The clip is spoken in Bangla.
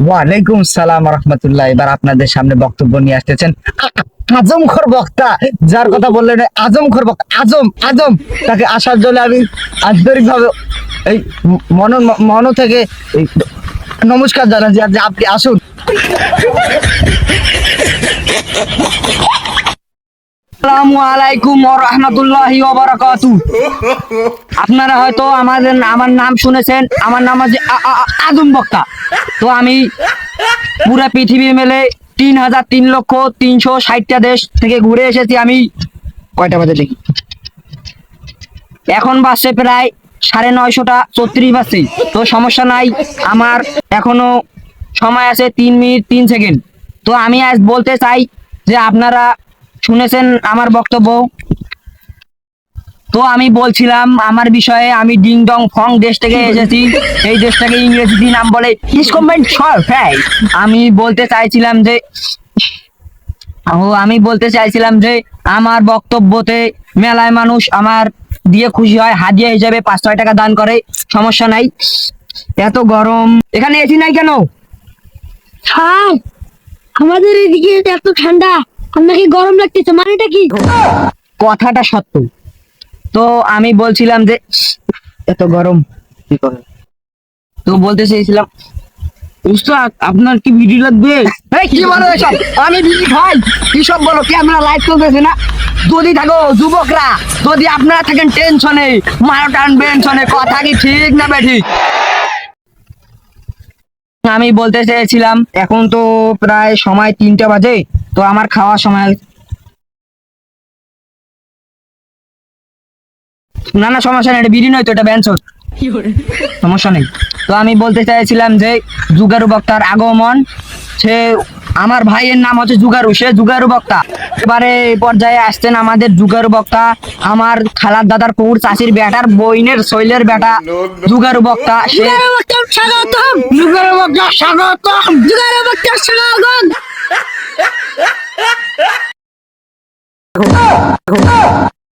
ওয়ালাইকুম সালাম রহমতুল্লাহ। এবার আপনাদের সামনে বক্তব্য নিয়ে আসতেছেন আজমখোর বক্তা, যার কথা বললেন আজমখোর বক্তা, আজম আজম। তাকে আসার জন্য আমি আন্তরিকভাবে এই মন মন থেকে এই নমস্কার জানাচ্ছি যে আপনি আসুন। আসসালামু আলাইকুম ওয়া রাহমাতুল্লাহি ওয়া বারাকাতুহু। আপনারা হয়তো আমার নাম শুনেছেন। আমার নাম হচ্ছে আজম বক্তা। তো আমি পুরা পৃথিবী মেলে 3,03,60,টা দেশ থেকে ঘুরে এসেছি। আমি কয়টা বাজে দেখি, এখন বাসে প্রায় 9:30টা 34 বাজছে। তো সমস্যা নাই, আমার এখনো সময় আছে 3 মিনিট 3 সেকেন্ড। তো আমি আজ বলতে চাই যে আপনারা শুনেছেন আমার বক্তব্য। তো আমি বলছিলাম আমার বিষয়ে, আমি ডিং ডং ফং দেশ থেকে এসেছি। এই দেশটাকে ইংরেজিতে নাম বলে ডিসকমেন্ট শর্ট। আমি বলতে চাইছিলাম যে আমার বক্তব্যতে মেলায় মানুষ আমার দিয়ে খুশি হয়, হাদিয়া হিসেবে 5-6 টাকা দান করে। সমস্যা নাই। এত গরম, এখানে এসি নাই কেন? স্যার, আমাদের এদিকে এত ঠান্ডা, আপনাকে গরম লাগতেছে, মানেটা কি? কথাটা সত্য। তো আমি বলছিলাম যে এত গরম কি করে, তো বলতে চাইছিলাম উস্তাদ আপনার কি ভিডিও লাগবে? এই কি বলো এসব? আমি ভিডিও খাই কি সব বলো? কি আমরা লাইভ চলতেছে না? যদি থাকো যুবকরা, যদি আপনারা থাকেন টেনশনে, মারো টানবেন শোনে, কথা কি ঠিক না বেঠিক? আমি বলতে চেয়েছিলাম এখন তো প্রায় সময় 3টা বাজে, তো আমার খাওয়ার সময়। না না সমস্যা নেই, এটা বিড়ি নয় তো, এটা ব্যান্স। সমস্যা নেই। তো আমি বলতে চাইছিলাম যে জুগারু বক্তার আগমন, সে আমার ভাইয়ের নাম হচ্ছে জুগারু, সে জুগারু বক্তা। এবারে এই পর্যায়ে আসছেন আমাদের জুগারু বক্তা, আমার খালার দাদার পুর চাষির বেটার বইনের শৈলের বেটা জুগারু বক্তা। সে জুগারু বক্তা স্বাগতম, জুগারু বক্তা স্বাগতম। জুগারু বক্তা স্বাগতম।